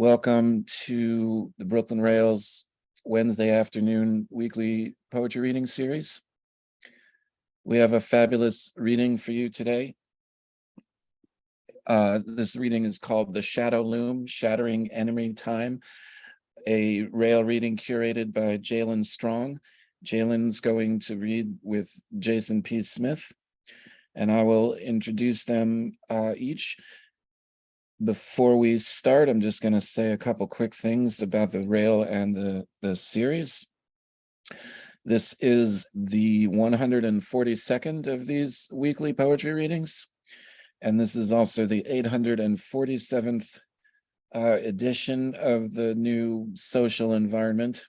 Welcome to the Brooklyn Rails Wednesday afternoon weekly poetry reading series. We have a fabulous reading for you today. This reading is called The Shadow Loom, Shattering Enemy Time, a rail reading curated by Jaylen Strong. Jaylen's going to read with Jayson P. Smith, and I will introduce them each. Before we start, I'm just going to say a couple quick things about the rail and the series. This is the 142nd of these weekly poetry readings, and this is also the 847th edition of the new social environment.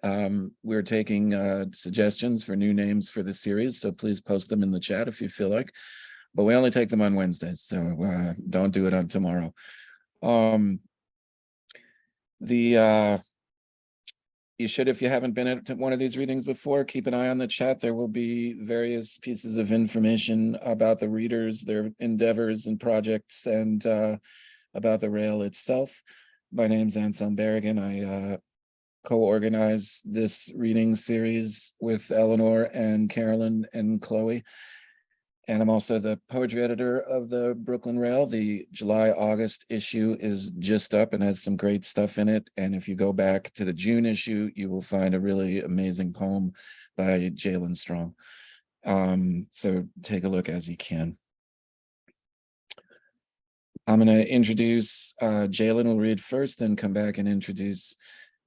We're taking suggestions for new names for the series, so please post them in the chat if you feel like. But we only take them on Wednesdays, so don't do it on tomorrow. You should, if you haven't been at one of these readings before, keep an eye on the chat. There will be various pieces of information about the readers, their endeavors and projects, and about the rail itself. My name's Anselm Berrigan. I co-organize this reading series with Eleanor and Carolyn and Chloe. And I'm also the poetry editor of the Brooklyn Rail. The July-August issue is just up and has some great stuff in it. And if you go back to the June issue, you will find a really amazing poem by Jaylen Strong. So take a look as you can. I'm going to introduce Jaylen will read first, then come back and introduce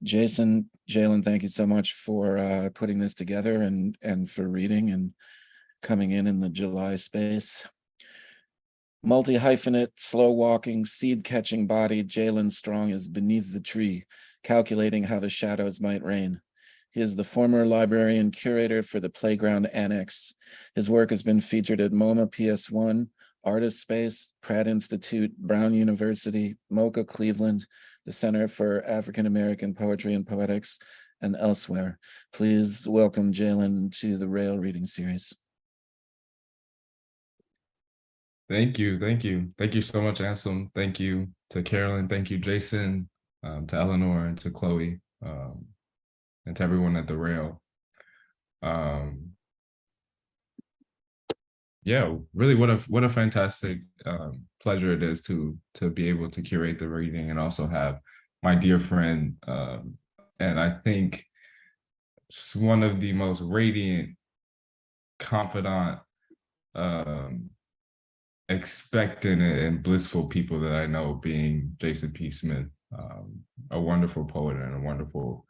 Jayson. Jaylen, thank you so much for putting this together and for reading and coming in the July space. Multi-hyphenate, slow-walking, seed-catching body, Jaylen Strong is beneath the tree, calculating how the shadows might reign. He is the former librarian curator for the Playground Annex. His work has been featured at MOMA PS1, Artist Space, Pratt Institute, Brown University, MOCA Cleveland, the Center for African American Poetry and Poetics, and elsewhere. Please welcome Jaylen to the Rail Reading Series. Thank you. Thank you so much, Anselm. Thank you to Carolyn. Thank you, Jayson, to Eleanor, and to Chloe, and to everyone at the Rail. Yeah, really, what a fantastic pleasure it is to be able to curate the reading and also have my dear friend, and I think one of the most radiant, confidant, expectant and blissful people that I know, being Jayson P. Smith, a wonderful poet and a wonderful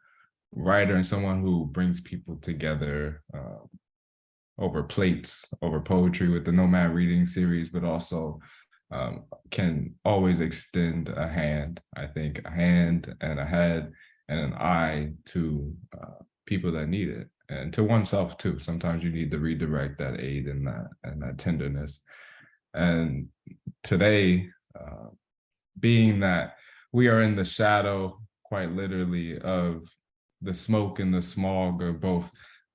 writer, and someone who brings people together over plates, over poetry with the NOMAD Readings series, but also can always extend a hand, I think, a hand and a head and an eye to people that need it, and to oneself too. Sometimes you need to redirect that aid and that tenderness. And today, being that we are in the shadow, quite literally, of the smoke and the smog of both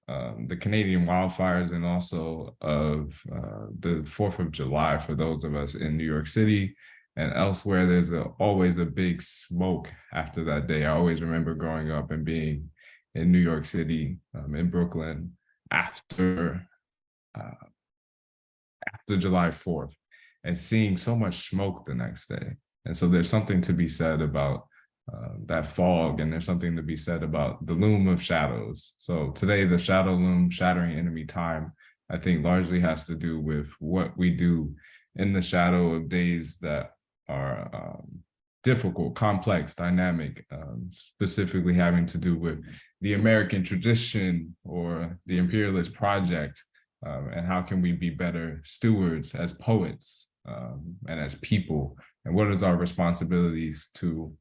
the Canadian wildfires and also of the 4th of July, for those of us in New York City and elsewhere, there's always a big smoke after that day. I always remember growing up and being in New York City, in Brooklyn, after July 4th, and seeing so much smoke the next day. And so there's something to be said about that fog, and there's something to be said about the loom of shadows. So today, the shadow loom, shattering enemy time, I think largely has to do with what we do in the shadow of days that are difficult, complex, dynamic, specifically having to do with the American tradition or the imperialist project. And how can we be better stewards as poets and as people? And what is our responsibilities to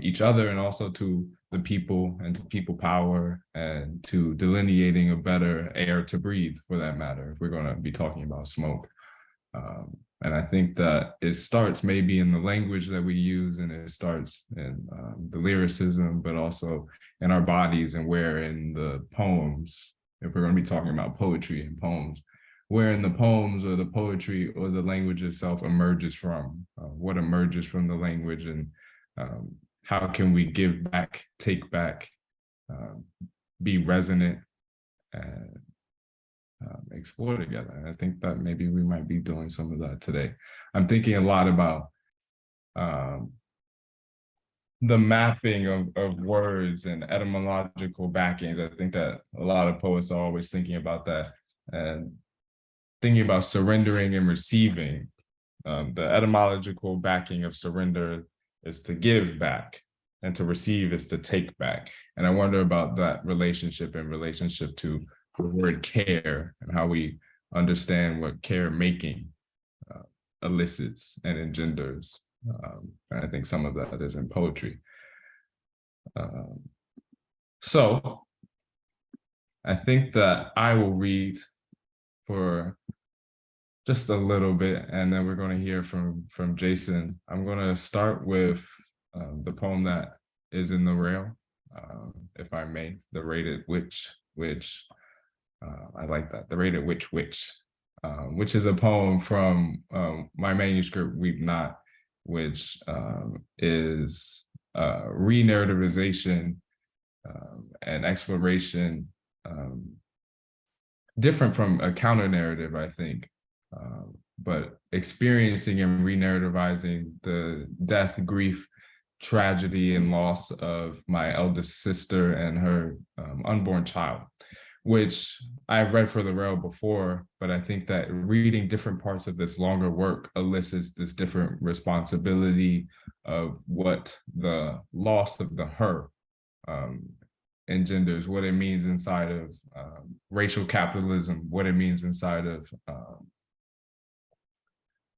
each other, and also to the people and to people power, and to delineating a better air to breathe, for that matter, if we're going to be talking about smoke. And I think that it starts maybe in the language that we use, and it starts in the lyricism, but also in our bodies, and where in the poems, if we're going to be talking about poetry and poems, where in the poems or the poetry or the language itself emerges from, what emerges from the language, and How can we give back, take back, be resonant, and explore together? And I think that maybe we might be doing some of that today. I'm thinking a lot about the mapping of words and etymological backings. I think that a lot of poets are always thinking about that and thinking about surrendering and receiving. The etymological backing of surrender is to give back, and to receive is to take back. And I wonder about that relationship in relationship to the word care and how we understand what care making elicits and engenders. And I think some of that is in poetry. So I think that I will read for just a little bit, and then we're going to hear from Jayson. I'm going to start with the poem that is in the rail, if I may, the rated which I like that, the rated which is a poem from my manuscript Weep Not, which is re-narrativization and exploration, different from a counter narrative, I think, but experiencing and re-narrativizing the death, grief, tragedy, and loss of my eldest sister and her unborn child, which I've read for the rail before, but I think that reading different parts of this longer work elicits this different responsibility of what the loss of the her engenders, what it means inside of racial capitalism, what it means inside of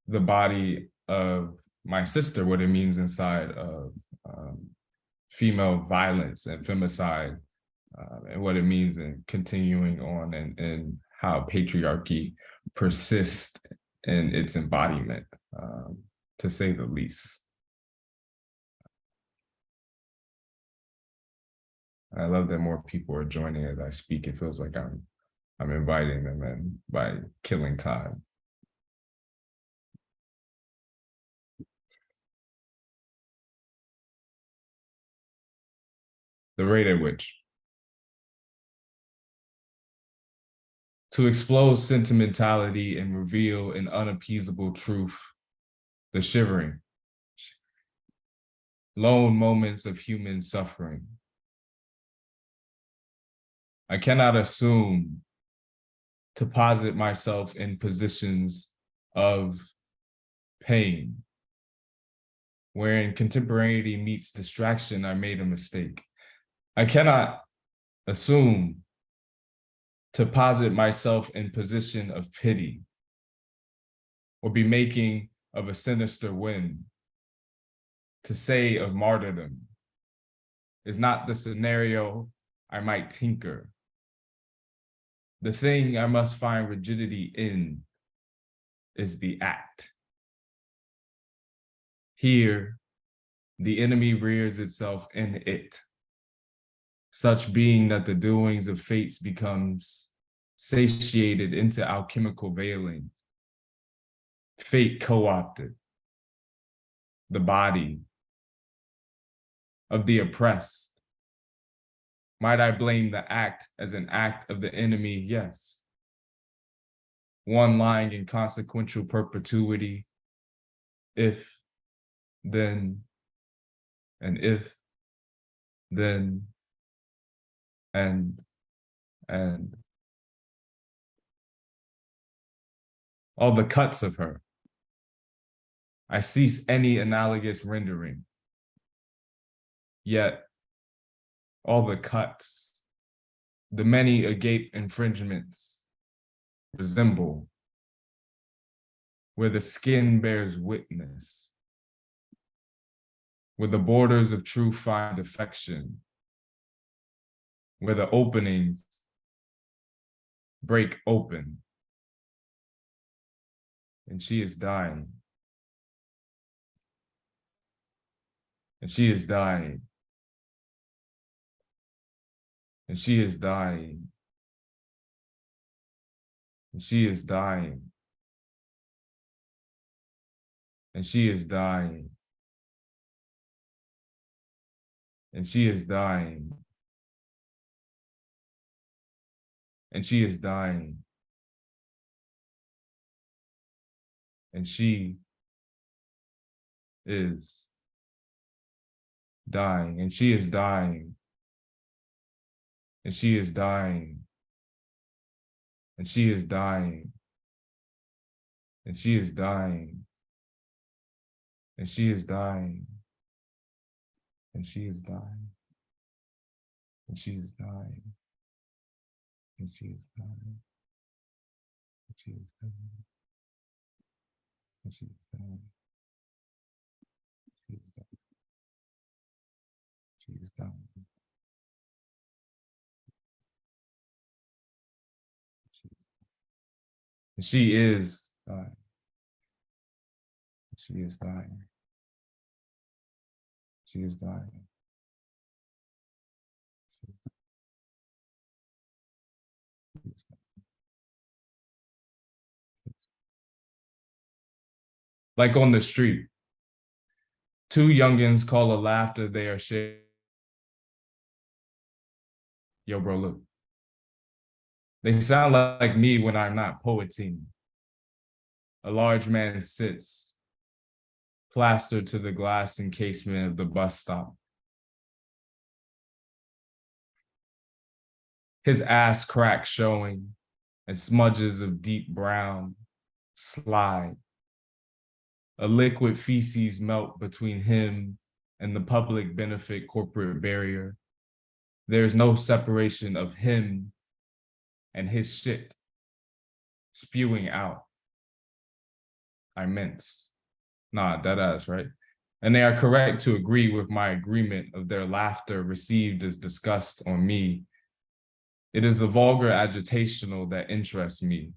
the body of my sister, what it means inside of female violence and femicide, and what it means in continuing on, and how patriarchy persists in its embodiment, to say the least. I love that more people are joining as I speak. It feels like I'm inviting them in by killing time. The rate at which to explode sentimentality and reveal an unappeasable truth, the shivering, lone moments of human suffering. I cannot assume to posit myself in positions of pain, wherein contemporaneity meets distraction. I made a mistake. I cannot assume to posit myself in position of pity, or be making of a sinister wind. To say of martyrdom is not the scenario I might tinker. The thing I must find rigidity in is the act. Here, the enemy rears itself in it, such being that the doings of fates becomes satiated into alchemical veiling. Fate co-opted the body of the oppressed. Might I blame the act as an act of the enemy? Yes. One lying in consequential perpetuity. If, then, and if, then, and all the cuts of her. I cease any analogous rendering. Yet all the cuts, the many agape infringements resemble where the skin bears witness, where the borders of truth find affection, where the openings break open, and she is dying. And she is dying. And she is dying. And she is dying. And she is dying. and she is dying. And she is dying. And she is dying. And she is dying. And she is dying. And she is dying. And she is dying. And she is dying. And she is dying. And she is dying. And she is dying. And she is dying. And she is dying. She is dying. She is dying. And she is dying. She is dying. She is dying. Like on the street, two youngins call a laughter they are sharing. Yo, bro, look. They sound like me when I'm not poeting. A large man sits, plastered to the glass encasement of the bus stop. His ass crack showing, and smudges of deep brown slide. A liquid feces melt between him and the public benefit corporate barrier. There's no separation of him and his shit spewing out. I mince. Nah, that ass, right? And they are correct to agree with my agreement of their laughter received as disgust on me. It is the vulgar agitational that interests me.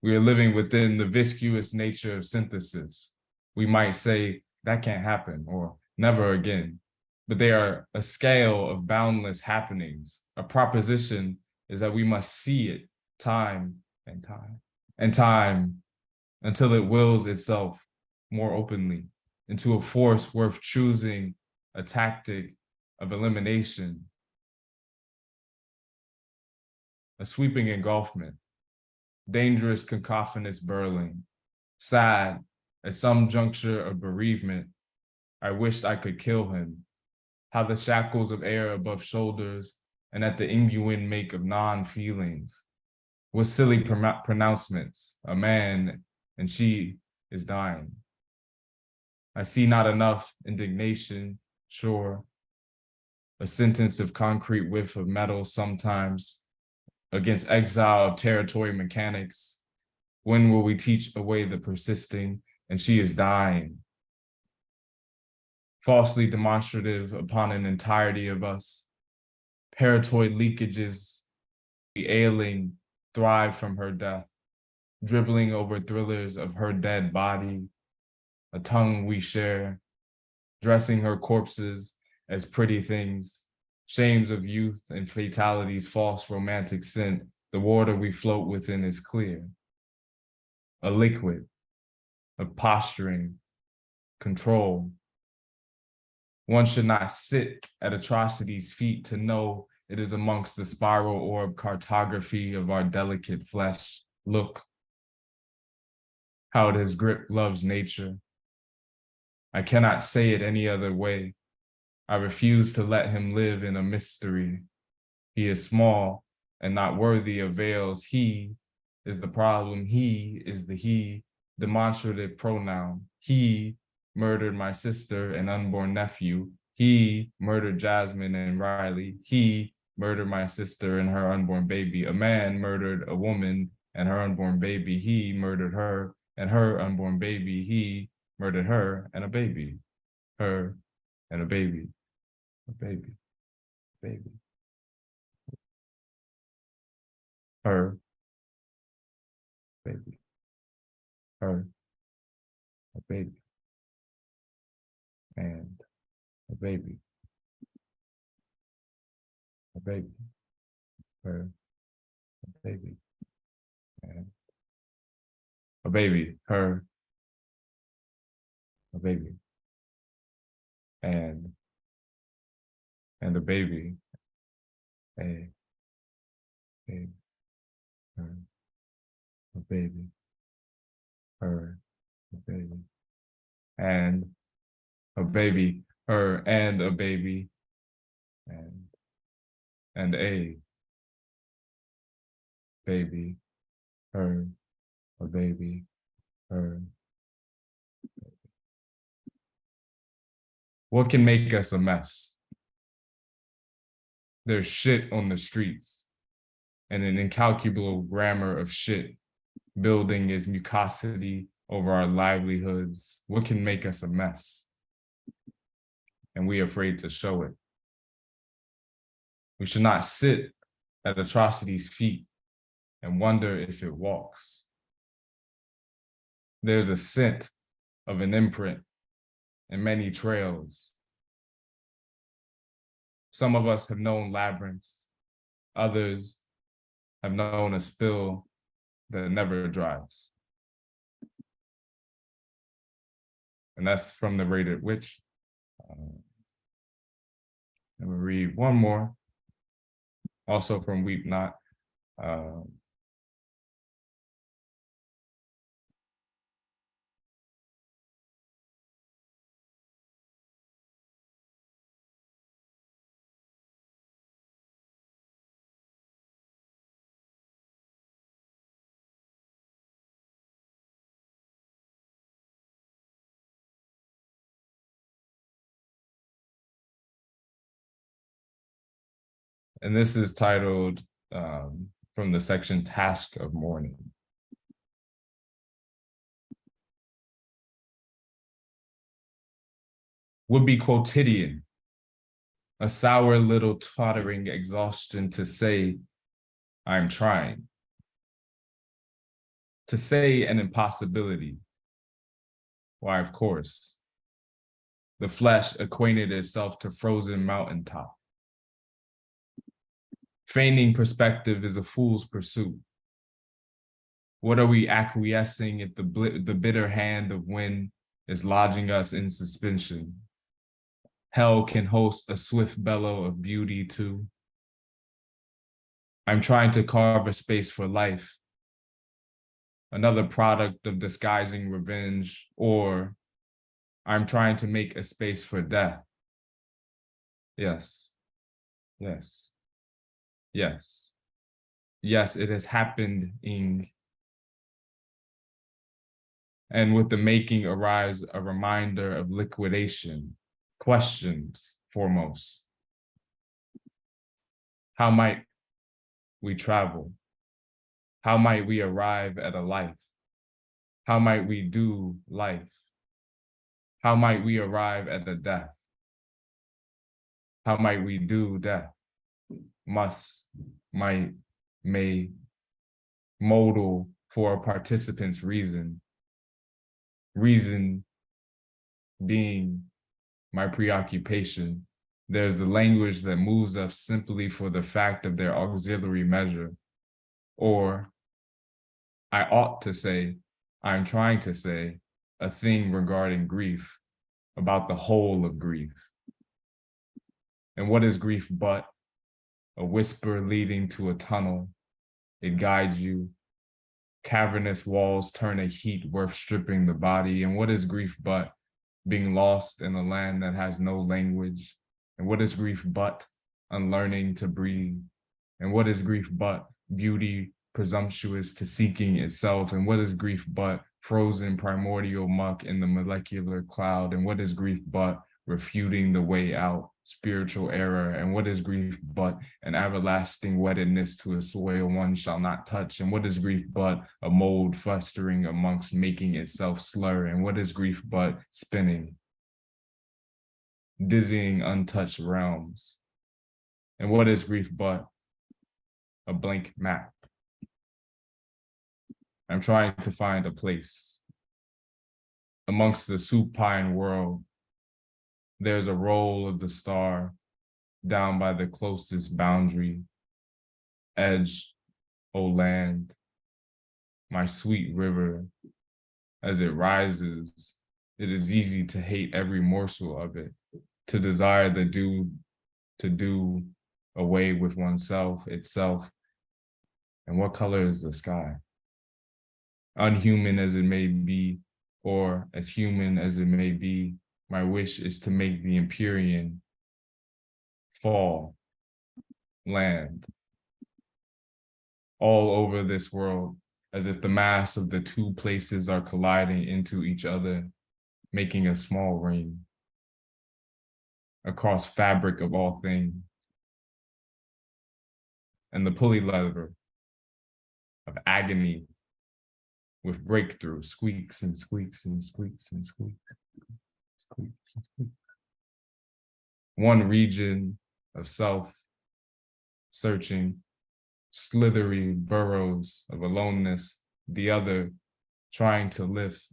We are living within the viscous nature of synthesis. We might say that can't happen or never again, but they are a scale of boundless happenings. A proposition is that we must see it time and time and time until it wills itself more openly into a force worth choosing, a tactic of elimination, a sweeping engulfment, dangerous cacophonous burling, sad at some juncture of bereavement. I wished I could kill him. How the shackles of air above shoulders and at the inguine make of non-feelings. What silly pronouncements, a man and she is dying. I see not enough indignation, sure. A sentence of concrete whiff of metal sometimes against exile of territory mechanics. When will we teach away the persisting? And she is dying. Falsely demonstrative upon an entirety of us. Paratoid leakages, the ailing thrive from her death, dribbling over thrillers of her dead body, a tongue we share, dressing her corpses as pretty things, shames of youth and fatality's false romantic scent, the water we float within is clear. A liquid of posturing, control. One should not sit at atrocity's feet to know it is amongst the spiral orb cartography of our delicate flesh. Look how it has gripped love's nature. I cannot say it any other way. I refuse to let him live in a mystery. He is small and not worthy of veils. He is the problem. He is the he, demonstrative pronoun. He murdered my sister and unborn nephew. He murdered Jasmine and Riley. He murdered my sister and her unborn baby. A man murdered a woman and her unborn baby. He murdered her and her unborn baby. He murdered her and a baby. Her and a baby. A baby. Baby. Her. Baby. Her. A baby. And a baby. A baby. Her. A baby. And a baby. Her. A baby. And and a baby. A her, a baby, her, a baby, and a baby, her, and a baby, and a baby, her, a baby, her. What can make us a mess? There's shit on the streets and an incalculable grammar of shit building its mucosity over our livelihoods. What can make us a mess? And we are afraid to show it. We should not sit at atrocity's feet and wonder if it walks. There's a scent of an imprint and many trails. Some of us have known labyrinths, others have known a spill that never dries. And that's from the Rated Witch. And we'll read one more, also from Weep Not. And this is titled from the section Task of Mourning. Would be quotidian, a sour little tottering exhaustion to say, I'm trying. To say an impossibility. Why, of course. The flesh acquainted itself to frozen mountaintop. Feigning perspective is a fool's pursuit. What are we acquiescing if the bitter hand of wind is lodging us in suspension? Hell can host a swift bellow of beauty too. I'm trying to carve a space for life, another product of disguising revenge, or I'm trying to make a space for death. Yes, yes, yes, yes, it has happened, Ing. And with the making arrives a reminder of liquidation, questions foremost. How might we travel? How might we arrive at a life? How might we do life? How might we arrive at a death? How might we do death? Must, might, may, modal for a participant's reason. Reason being my preoccupation. There's the language that moves us simply for the fact of their auxiliary measure. Or I ought to say, I'm trying to say, a thing regarding grief, about the whole of grief. And what is grief but a whisper leading to a tunnel? It guides you. Cavernous walls turn a heat worth stripping the body. And what is grief but being lost in a land that has no language? And what is grief but unlearning to breathe? And what is grief but beauty presumptuous to seeking itself? And what is grief but frozen primordial muck in the molecular cloud? And what is grief but refuting the way out, spiritual error? And what is grief but an everlasting wettedness to a soil one shall not touch? And what is grief but a mold festering amongst making itself slur? And what is grief but spinning, dizzying untouched realms? And what is grief but a blank map? I'm trying to find a place amongst the supine world. There's a roll of the star down by the closest boundary. Edge, O land, my sweet river, as it rises, it is easy to hate every morsel of it, to desire the dew to do away with oneself, itself? And what color is the sky? Unhuman as it may be, or as human as it may be, my wish is to make the Empyrean fall, land, all over this world, as if the mass of the two places are colliding into each other, making a small ring across fabric of all things. And the pulley lever of agony with breakthrough squeaks and squeaks and squeaks and squeaks, squeaks and squeaks. One region of self searching, slithery burrows of aloneness, the other trying to lift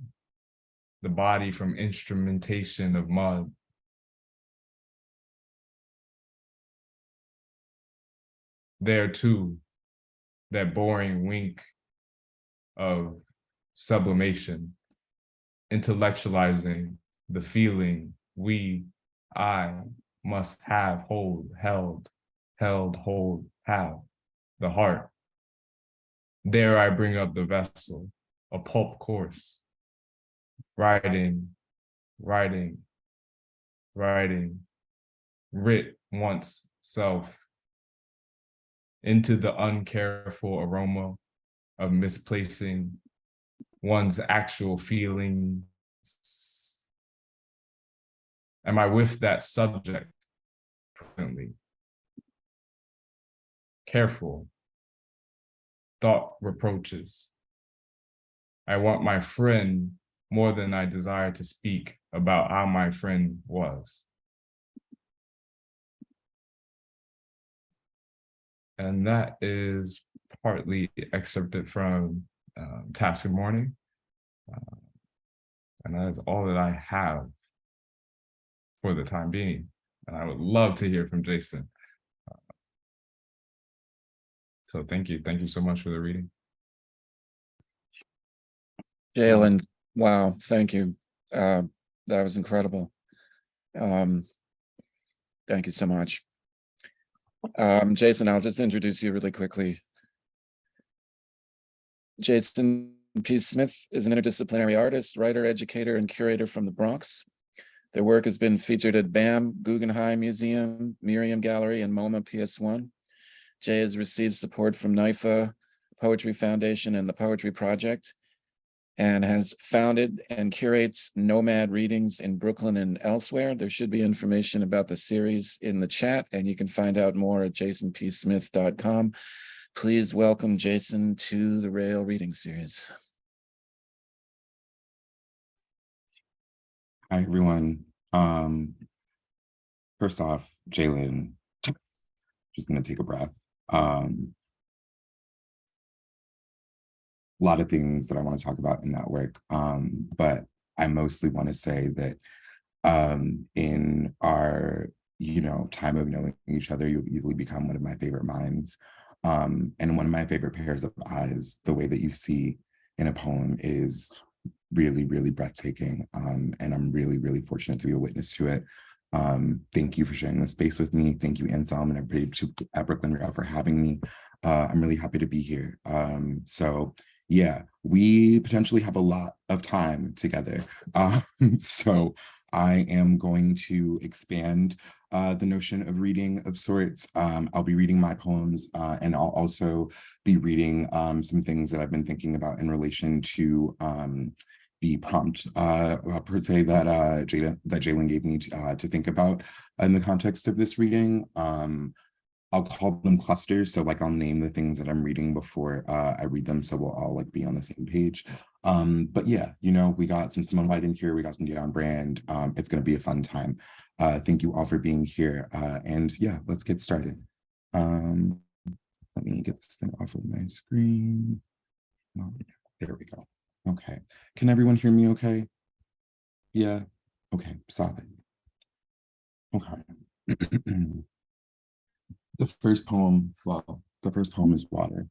the body from instrumentation of mud. There too, that boring wink of sublimation, intellectualizing the feeling I must have, hold, held, hold, have, the heart. There I bring up the vessel, a pulp course, writing, writ once self, into the uncareful aroma of misplacing one's actual feelings. Am I with that subject presently? Careful, thought reproaches. I want my friend more than I desire to speak about how my friend was. And that is partly excerpted from Task of Morning. And that is all that I have for the time being. And I would love to hear from Jayson. So thank you. Thank you so much for the reading. Jaylen, wow, thank you. That was incredible. Thank you so much. Jayson, I'll just introduce you really quickly. Jayson P. Smith is an interdisciplinary artist, writer, educator, and curator from the Bronx. Their work has been featured at BAM, Guggenheim Museum, Miriam Gallery, and MOMA PS1. Jay has received support from NYFA, Poetry Foundation, and the Poetry Project, and has founded and curates NOMAD Readings in Brooklyn and elsewhere. There should be information about the series in the chat, and you can find out more at jaysonpsmith.com. Please welcome Jayson to the Rail Reading Series. Hi, everyone. First off, Jaylen, just gonna take a breath. A lot of things that I want to talk about in that work, but I mostly want to say that in our time of knowing each other, you easily become one of my favorite minds, and one of my favorite pairs of eyes. The way that you see in a poem is really, really breathtaking, and I'm really, really fortunate to be a witness to it. Thank you for sharing this space with me. Thank you, Anselm, and everybody at Brooklyn Rail for having me. I'm really happy to be here. So yeah, we potentially have a lot of time together. So I am going to expand the notion of reading of sorts. I'll be reading my poems, and I'll also be reading some things that I've been thinking about in relation to the prompt per se that Jaylen gave me to think about in the context of this reading. I'll call them clusters, so like I'll name the things that I'm reading before I read them, so we'll all like be on the same page. But yeah, we got some Simone White in here, we got some Dionne Brand. It's going to be a fun time. Thank you all for being here, and yeah, let's get started. Let me get this thing off of my screen. Oh, there we go. Okay, can everyone hear me okay? Yeah, okay, solid. Okay. The first poem is Water.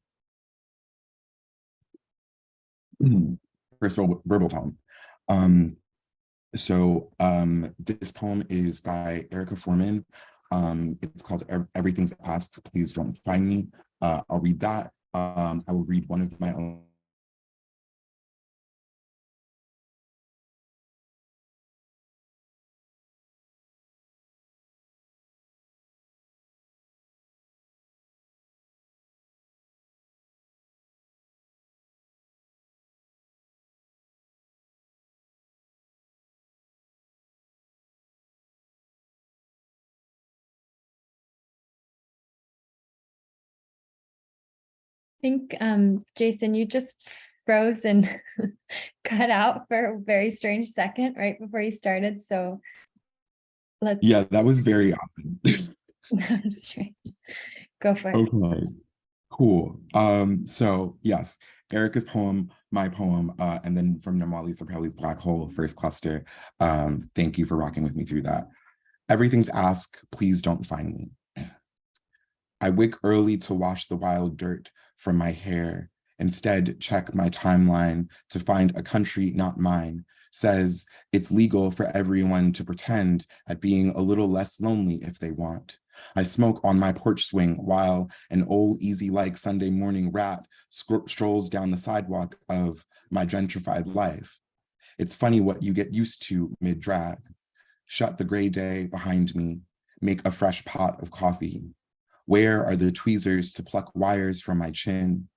First verbal poem. So this poem is by Erica Foreman. It's called Everything's Asked, Please Don't Find Me. I'll read that. I will read one of my own. Think, Jayson, you just froze and cut out for a very strange second right before you started. So let's. Yeah, that was very often. That's strange. Go for it. Okay, cool. So yes, Erica's poem, my poem, and then from Namali Sarpelli's Black Hole, first cluster. Thank you for rocking with me through that. Everything's asked, please don't find me. I wake early to wash the wild dirt from my hair. Instead, check my timeline to find a country not mine. Says it's legal for everyone to pretend at being a little less lonely if they want. I smoke on my porch swing while an old easy-like Sunday morning rat strolls down the sidewalk of my gentrified life. It's funny what you get used to mid-drag. Shut the gray day behind me, make a fresh pot of coffee. Where are the tweezers to pluck wires from my chin?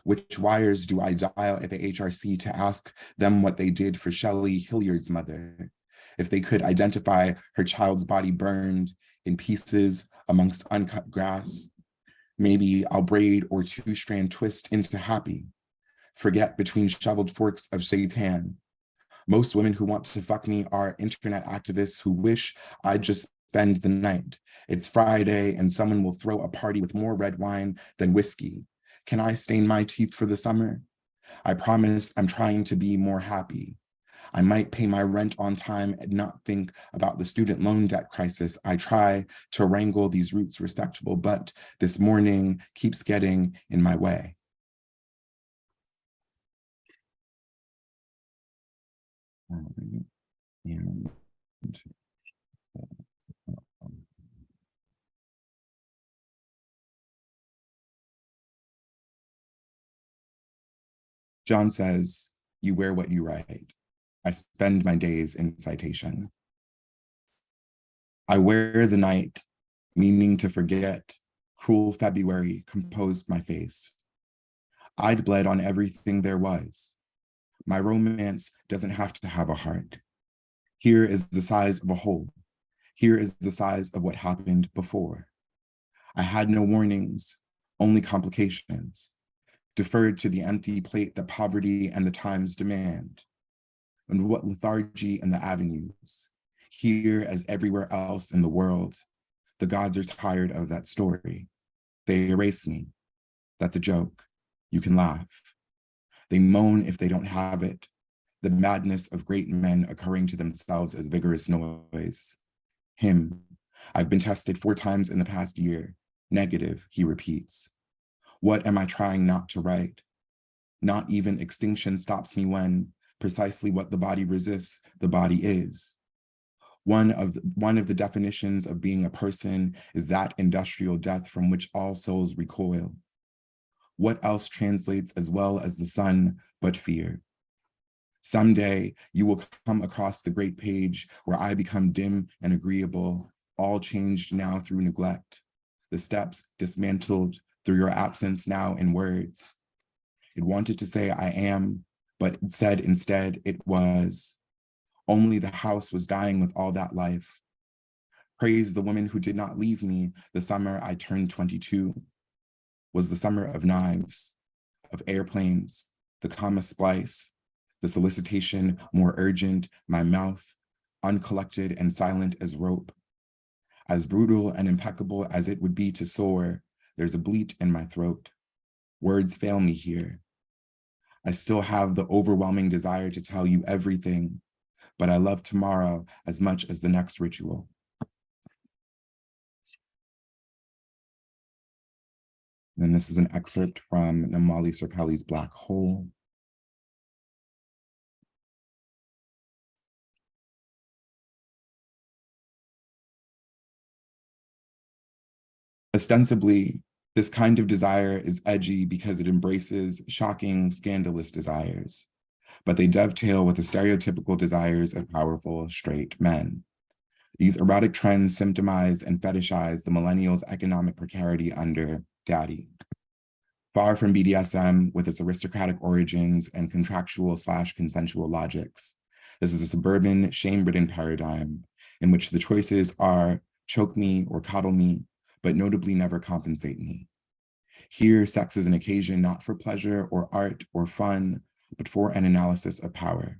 Which wires do I dial at the HRC to ask them what they did for Shelley Hilliard's mother? If they could identify her child's body burned in pieces amongst uncut grass, maybe I'll braid or two-strand twist into happy. Forget between shoveled forks of seitan. Most women who want to fuck me are internet activists who wish I'd just spend the night. It's Friday and someone will throw a party with more red wine than whiskey. Can I stain my teeth for the summer? I promise I'm trying to be more happy. I might pay my rent on time and not think about the student loan debt crisis. I try to wrangle these roots respectable, but this morning keeps getting in my way. And John says, you wear what you write. I spend my days in citation. I wear the night, meaning to forget. Cruel February composed my face. I'd bled on everything there was. My romance doesn't have to have a heart. Here is the size of a hole. Here is the size of what happened before. I had no warnings, only complications. Deferred to the empty plate that poverty and the times demand. And what lethargy and the avenues. Here as everywhere else in the world, the gods are tired of that story. They erase me. That's a joke. You can laugh. They moan if they don't have it. The madness of great men occurring to themselves as vigorous noise. Him. I've been tested 4 times in the past year. Negative, he repeats. What am I trying not to write? Not even extinction stops me when precisely what the body resists, the body is. One of the definitions of being a person is that industrial death from which all souls recoil. What else translates as well as the sun but fear? Someday you will come across the great page where I become dim and agreeable, all changed now through neglect. The steps dismantled through your absence now in words. It wanted to say I am, but it said instead it was. Only the house was dying with all that life. Praise the woman who did not leave me the summer I turned 22. Was the summer of knives, of airplanes, the comma splice, the solicitation more urgent, my mouth, uncollected and silent as rope. As brutal and impeccable as it would be to soar, there's a bleat in my throat. Words fail me here. I still have the overwhelming desire to tell you everything, but I love tomorrow as much as the next ritual. And this is an excerpt from Namali Sarpelli's Black Hole. Ostensibly, this kind of desire is edgy because it embraces shocking, scandalous desires, but they dovetail with the stereotypical desires of powerful, straight men. These erotic trends symptomize and fetishize the millennials' economic precarity under daddy. Far from BDSM with its aristocratic origins and contractual/consensual logics, this is a suburban, shame-ridden paradigm in which the choices are choke me or coddle me, but notably never compensate me. Here, sex is an occasion not for pleasure or art or fun, but for an analysis of power.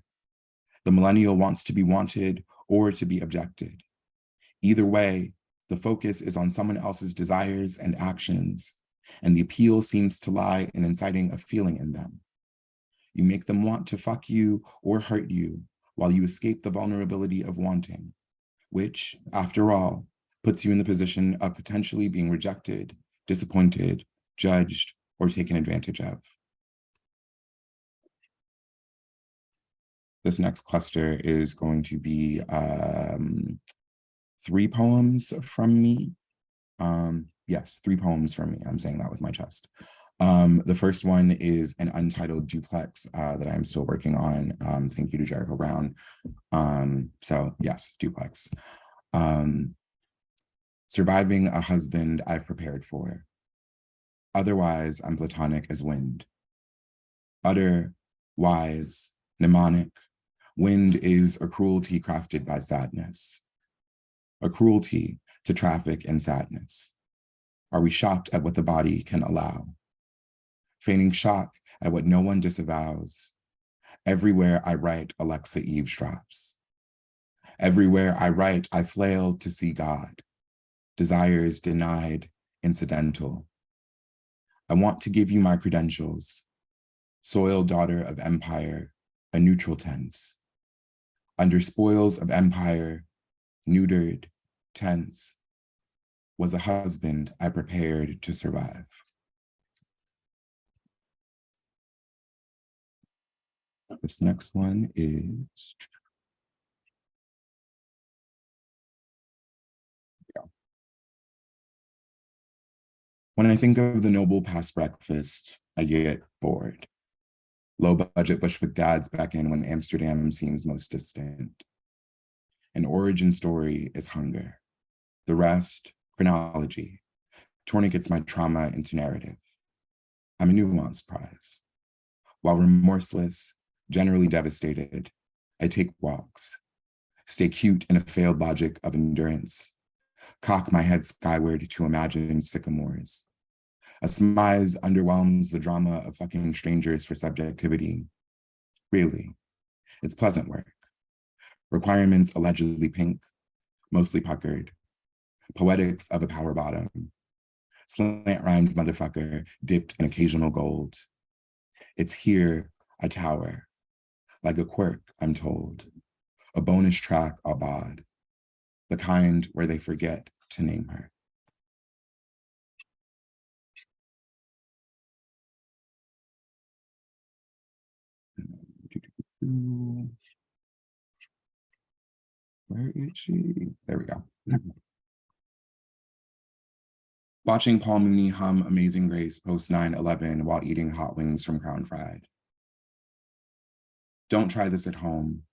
The millennial wants to be wanted or to be objected. Either way, the focus is on someone else's desires and actions, and the appeal seems to lie in inciting a feeling in them. You make them want to fuck you or hurt you while you escape the vulnerability of wanting, which, after all, puts you in the position of potentially being rejected, disappointed, judged, or taken advantage of. This next cluster is going to be 3 poems from me. Yes, 3 poems from me. I'm saying that with my chest. The first one is an untitled duplex that I'm still working on. Thank you to Jericho Brown. So yes, duplex. Surviving a husband I've prepared for. Otherwise, I'm platonic as wind. Utter, wise, mnemonic. Wind is a cruelty crafted by sadness. A cruelty to traffic in sadness. Are we shocked at what the body can allow? Feigning shock at what no one disavows. Everywhere I write, Alexa eavesdrops. Everywhere I write, I flail to see God. Desires denied, incidental. I want to give you my credentials. Soiled daughter of empire, a neutral tense. Under spoils of empire, neutered, tense. Was a husband I prepared to survive. This next one is, when I think of the noble past breakfast, I get bored. Low budget Bushwick dads back in when Amsterdam seems most distant. An origin story is hunger. The rest, chronology. Tourniquets my trauma into narrative. I'm a nuanced prize. While remorseless, generally devastated, I take walks. Stay cute in a failed logic of endurance. Cock my head skyward to imagine sycamores. A smize underwhelms the drama of fucking strangers for subjectivity. Really, it's pleasant work. Requirements allegedly pink, mostly puckered. Poetics of a power bottom. Slant-rhymed motherfucker dipped in occasional gold. It's here I tower. Like a quirk, I'm told. A bonus track abad. The kind where they forget to name her. Where is she? There we go. Watching Paul Mooney hum Amazing Grace post 9/11 while eating hot wings from Crown Fried. Don't try this at home,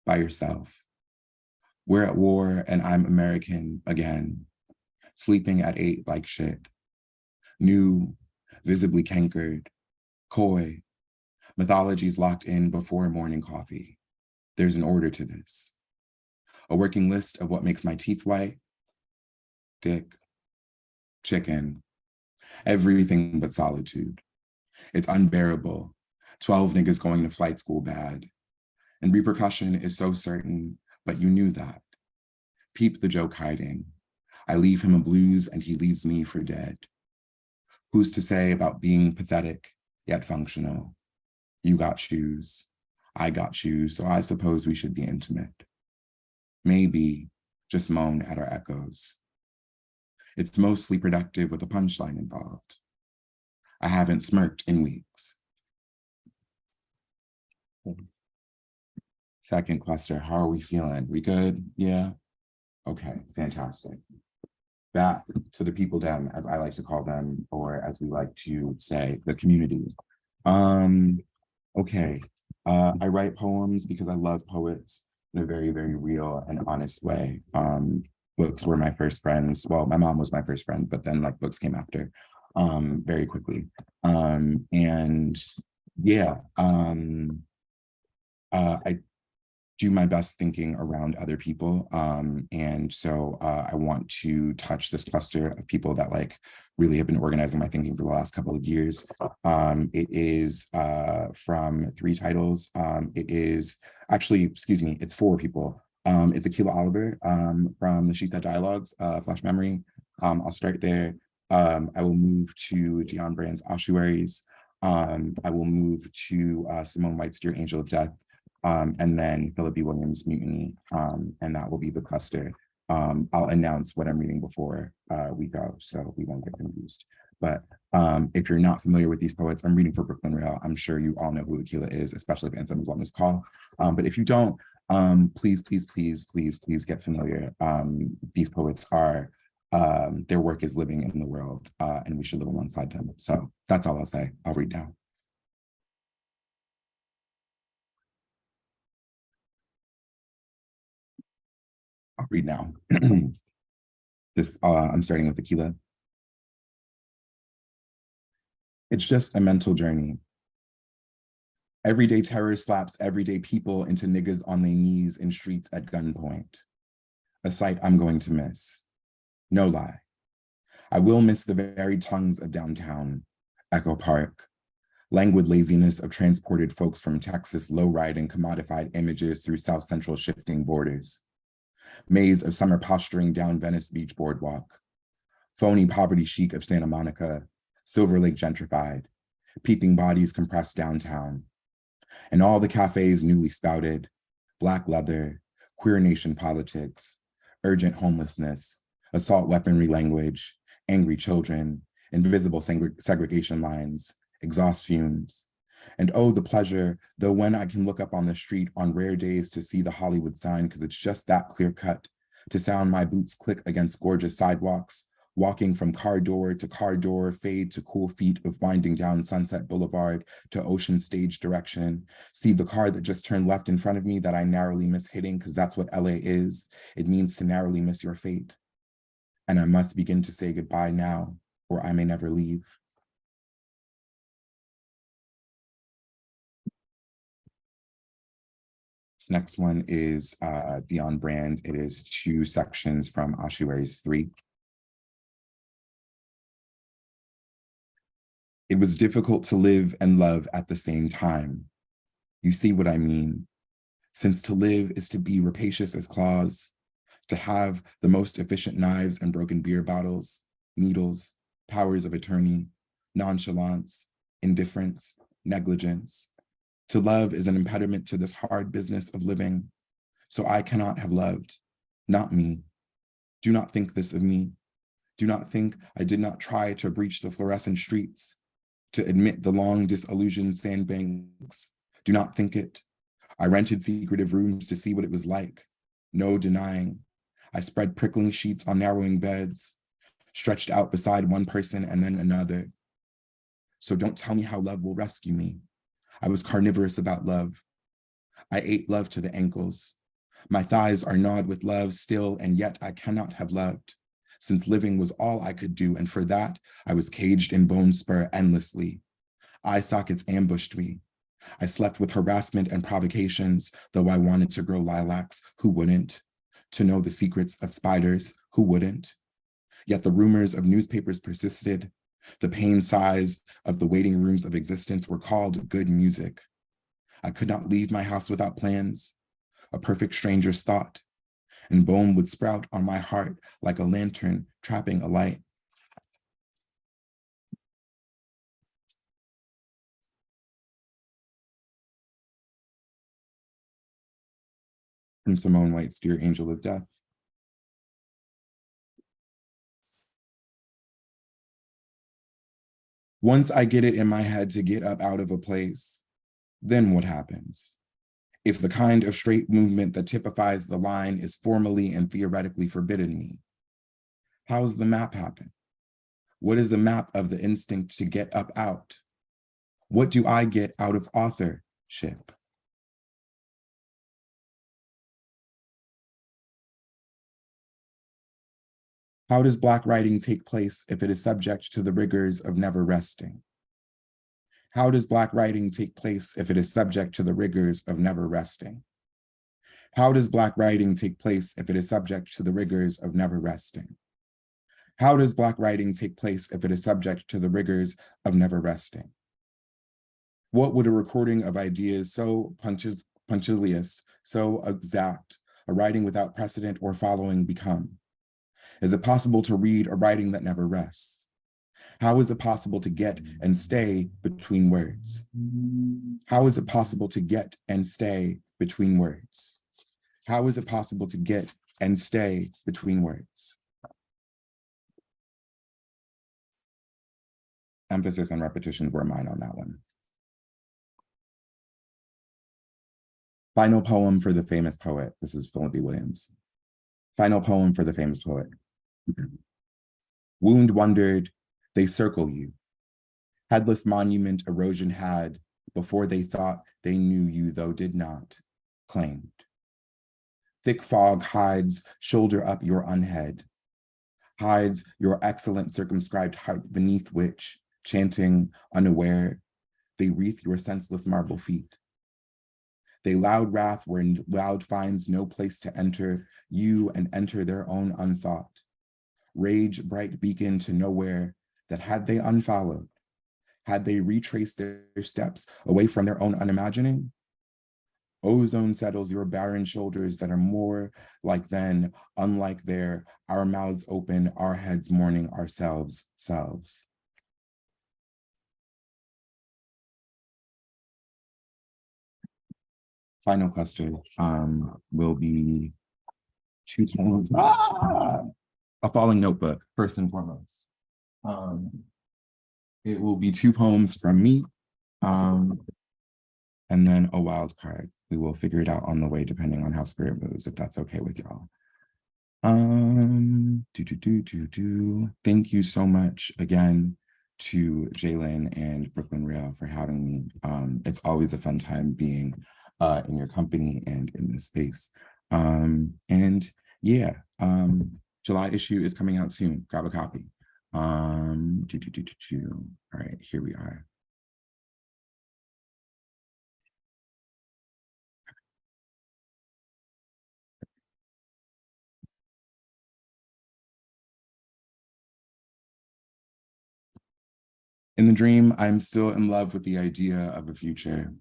by yourself. We're at war and I'm American again, sleeping at 8 like shit. New, visibly cankered, coy, mythologies locked in before morning coffee. There's an order to this. A working list of what makes my teeth white. Dick, chicken, everything but solitude. It's unbearable. 12 niggas going to flight school bad. And repercussion is so certain, but you knew that. Peep the joke hiding. I leave him a blues and he leaves me for dead. Who's to say about being pathetic, yet functional? You got shoes, I got shoes, so I suppose we should be intimate. Maybe just moan at our echoes. It's mostly productive with a punchline involved. I haven't smirked in weeks. Second cluster, how are we feeling? We good? Yeah? Okay, fantastic. back to the people them, as I like to call them, or as we like to say, the community. Okay, I write poems because I love poets in a very, very real and honest way. Books were my first friends. Well, my mom was my first friend, but then like books came after very quickly. And yeah, I do my best thinking around other people. And so I want to touch this cluster of people that like really have been organizing my thinking for the last couple of years. It is from 3 titles. It is actually, excuse me, it's 4 people. It's Akilah Oliver from the She Said Dialogues, Flash Memory. I'll start there. I will move to Dion Brand's Ossuaries. I will move to Simone White's Dear Angel of Death. And then Philip B. Williams' Mutiny, and that will be the cluster. I'll announce what I'm reading before we go, so we won't get confused. But if you're not familiar with these poets, I'm reading for Brooklyn Rail. I'm sure you all know who Akilah is, especially if Anselm is on this call. But if you don't, please, please, please, please, please get familiar. These poets are, their work is living in the world, and we should live alongside them. So that's all I'll say. I'll read now. I'll read now. I'm starting with Akilah. It's just a mental journey. Everyday terror slaps everyday people into niggas on their knees in streets at gunpoint. A sight I'm going to miss. No lie. I will miss the very tongues of downtown, Echo Park, languid laziness of transported folks from Texas low-riding commodified images through South Central shifting borders. Maze of summer posturing down Venice Beach Boardwalk, phony poverty chic of Santa Monica, Silver Lake gentrified, peeping bodies compressed downtown, and all the cafes newly spouted, Black leather, queer nation politics, urgent homelessness, assault weaponry language, angry children, invisible segregation lines, exhaust fumes. And oh, the pleasure, though when I can look up on the street on rare days to see the Hollywood sign, because it's just that clear cut, to sound my boots click against gorgeous sidewalks, walking from car door to car door, fade to cool feet of winding down Sunset Boulevard to Ocean Stage direction, see the car that just turned left in front of me that I narrowly miss hitting, because that's what LA is. It means to narrowly miss your fate. And I must begin to say goodbye now, or I may never leave. This next one is Dion Brand. It is 2 sections from Ossuaries 3. It was difficult to live and love at the same time. You see what I mean? Since to live is to be rapacious as claws, to have the most efficient knives and broken beer bottles, needles, powers of attorney, nonchalance, indifference, negligence. To love is an impediment to this hard business of living. So I cannot have loved, not me. Do not think this of me. Do not think I did not try to breach the fluorescent streets, to admit the long disillusioned sandbanks. Do not think it. I rented secretive rooms to see what it was like. No denying. I spread prickling sheets on narrowing beds, stretched out beside one person and then another. So don't tell me how love will rescue me. I was carnivorous about love. I ate love to the ankles. My thighs are gnawed with love still, and yet I cannot have loved, since living was all I could do, and for that, I was caged in bone spur endlessly. Eye sockets ambushed me. I slept with harassment and provocations, though I wanted to grow lilacs, who wouldn't? To know the secrets of spiders, who wouldn't? Yet the rumors of newspapers persisted. The pain sighs of the waiting rooms of existence were called good music. I could not leave my house without plans, a perfect stranger's thought, and bone would sprout on my heart like a lantern trapping a light. From Simone White's Dear Angel of Death. Once I get it in my head to get up out of a place, then what happens? If the kind of straight movement that typifies the line is formally and theoretically forbidden me, How does the map happen? What is the map of the instinct to get up out? What do I get out of authorship? How does Black writing take place if it is subject to the rigors of never resting? How does Black writing take place if it is subject to the rigors of never resting? How does Black writing take place if it is subject to the rigors of never resting? How does Black writing take place if it is subject to the rigors of never resting? What would a recording of ideas so punctilious, so exact, a writing without precedent or following become? Is it possible to read a writing that never rests? How is it possible to get and stay between words? How is it possible to get and stay between words? How is it possible to get and stay between words? Emphasis and repetition were mine on that one. Final poem for the famous poet. This is Philip B. Williams. Final poem for the famous poet. Wound wondered, they circle you. Headless monument erosion had, before they thought they knew you, though did not, claimed. Thick fog hides, shoulder up your unhead, hides your excellent circumscribed height beneath which, chanting, unaware, they wreath your senseless marble feet. They loud wrath where loud finds no place to enter you and enter their own unthought. Rage bright beacon to nowhere that had they unfollowed, had they retraced their steps away from their own unimagining, ozone settles your barren shoulders that are more like then, unlike their, our mouths open, our heads mourning ourselves, selves. Final cluster will be 2 poems. A falling notebook, first and foremost. It will be 2 poems from me, and then a wild card. We will figure it out on the way, depending on how spirit moves, if that's okay with y'all. Thank you so much again to Jaylen and Brooklyn Rail for having me. It's always a fun time being in your company and in this space. And yeah, July issue is coming out soon. Grab a copy. All right, here we are. In the dream, I'm still in love with the idea of a future.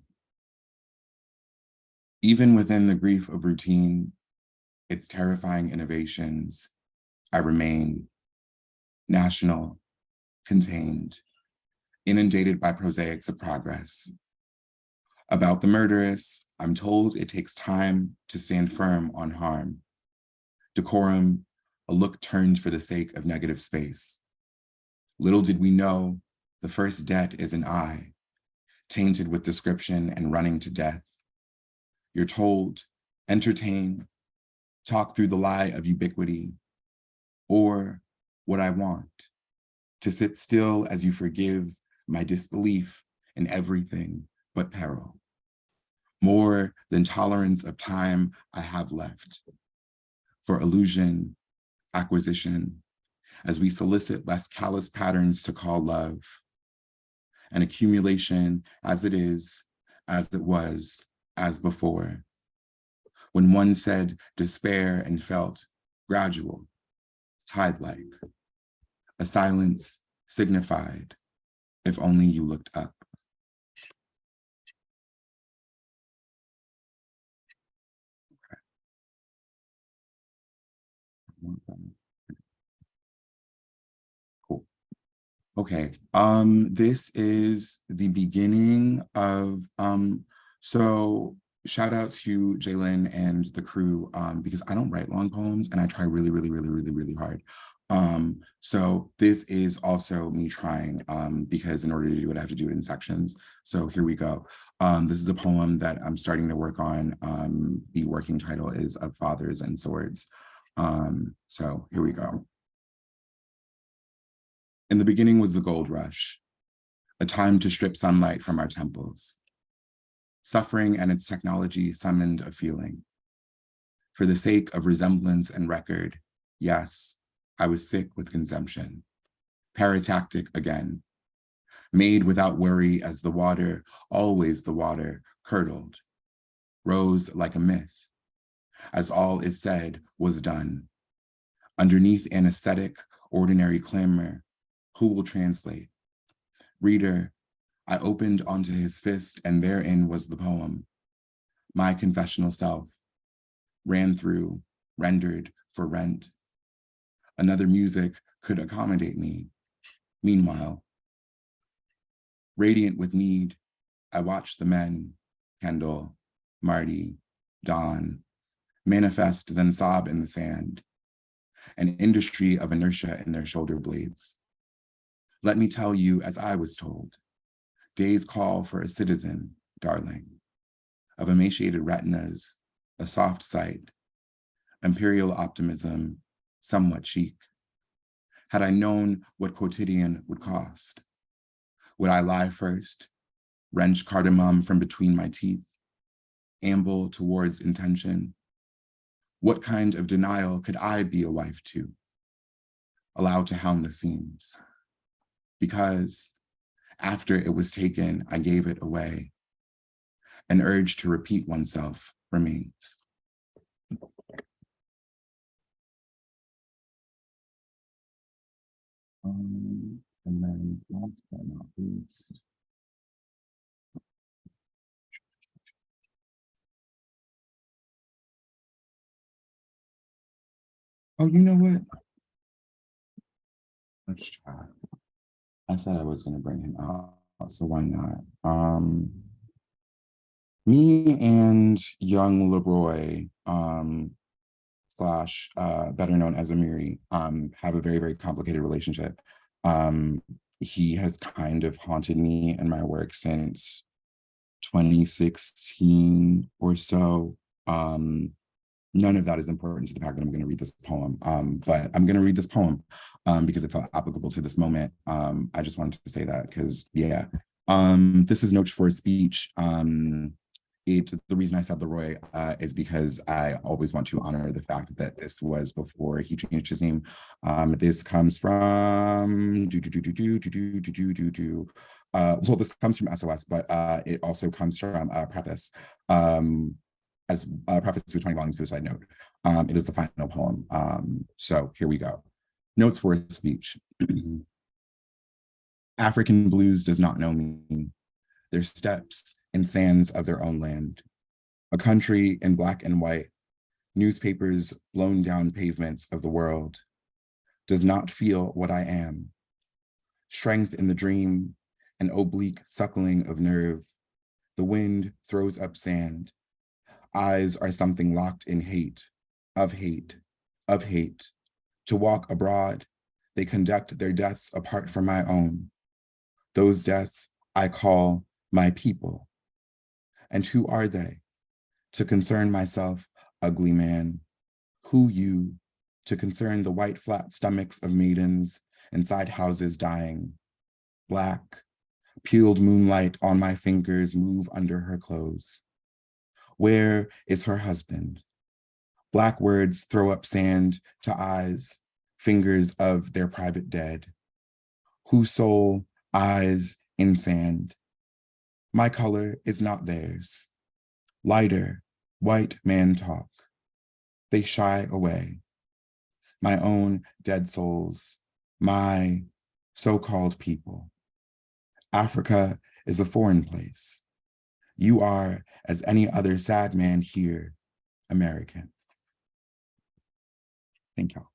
Even within the grief of routine, its terrifying innovations, I remain national, contained, inundated by prosaics of progress. About the murderous, I'm told it takes time to stand firm on harm. Decorum, a look turned for the sake of negative space. Little did we know, the first debt is an eye, tainted with description and running to death. You're told, entertain, talk through the lie of ubiquity, or what I want, to sit still as you forgive my disbelief in everything but peril. More than tolerance of time I have left for illusion, acquisition, as we solicit less callous patterns to call love, an accumulation as it is, as it was, as before. When one said despair and felt gradual, tide-like, a silence signified, if only you looked up. Cool. Okay, this is the beginning of, so shout out to Jaylen and the crew, because I don't write long poems and I try really, really, really, really, really hard. So this is also me trying, because in order to do it, I have to do it in sections. So here we go. This is a poem that I'm starting to work on. The working title is Of Fathers and Swords. So here we go. In the beginning was the gold rush, a time to strip sunlight from our temples. Suffering and its technology summoned a feeling. For the sake of resemblance and record, yes, I was sick with consumption. Paratactic again, made without worry as the water, always the water, curdled, rose like a myth, as all is said was done. Underneath anesthetic, ordinary clamor, who will translate? Reader, I opened onto his fist and therein was the poem. My confessional self, ran through, rendered for rent. Another music could accommodate me. Meanwhile, radiant with need, I watched the men, Kendall, Marty, Don, manifest then sob in the sand, an industry of inertia in their shoulder blades. Let me tell you, as I was told, days call for a citizen, darling, of emaciated retinas, a soft sight, imperial optimism, somewhat chic. Had I known what quotidian would cost, would I lie first, wrench cardamom from between my teeth, amble towards intention? What kind of denial could I be a wife to? Allowed to hound the seams. Because after it was taken, I gave it away. An urge to repeat oneself remains. And then last but not least, oh, you know what? Let's try. I said I was going to bring him out, so why not? Me and young Leroy, slash better known as Amiri, have a very, very complicated relationship. He has kind of haunted me in my work since 2016 or so. None of that is important to the fact that I'm going to read this poem, but I'm going to read this poem because it felt applicable to this moment. I just wanted to say that because, yeah. This is Notes for a Speech. The reason I said Leroy is because I always want to honor the fact that this was before he changed his name. This comes from well, this comes from SOS, but it also comes from preface. As a preface to a 20-volume suicide note. It is the final poem. So here we go. Notes for a Speech. African blues does not know me. Their steps in sands of their own land. A country in black and white, newspapers blown down pavements of the world. Does not feel what I am. Strength in the dream, an oblique suckling of nerve. The wind throws up sand. Eyes are something locked in hate, of hate, of hate. To walk abroad, they conduct their deaths apart from my own. Those deaths I call my people. And who are they? To concern myself, ugly man. Who you? To concern the white flat stomachs of maidens inside houses dying. Black, peeled moonlight on my fingers move under her clothes. Where is her husband? Black words throw up sand to eyes, fingers of their private dead. Whose soul, eyes in sand. My color is not theirs. Lighter, white man talk. They shy away. My own dead souls, my so-called people. Africa is a foreign place. You are, as any other sad man here, American. Thank y'all.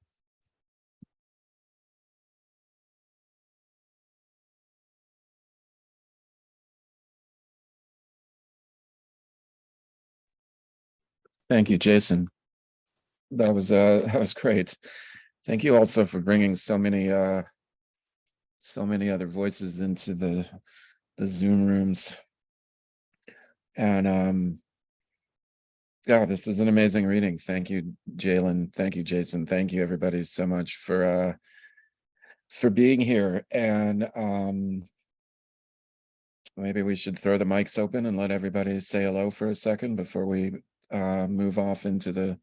Thank you, Jayson. That was great. Thank you also for bringing so many other voices into the Zoom rooms. And yeah, this was an amazing reading. Thank you, Jaylen. Thank you, Jayson. Thank you, everybody, so much for for being here. And maybe we should throw the mics open and let everybody say hello for a second before we move off into the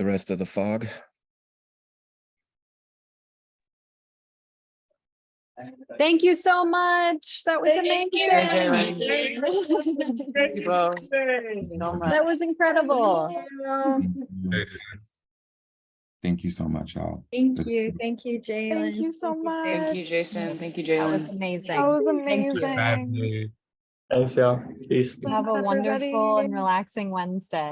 rest of the fog. Thank you so much. That was amazing. That was incredible. Thank you so much, y'all. Thank you, Jaylen. Thank you so much. Thank you, Jayson. Thank you, That was Jaylen. amazing. That was Thank you. amazing. Badly. Thanks, y'all. Peace. Have a Thanks, wonderful everybody. and relaxing Wednesday.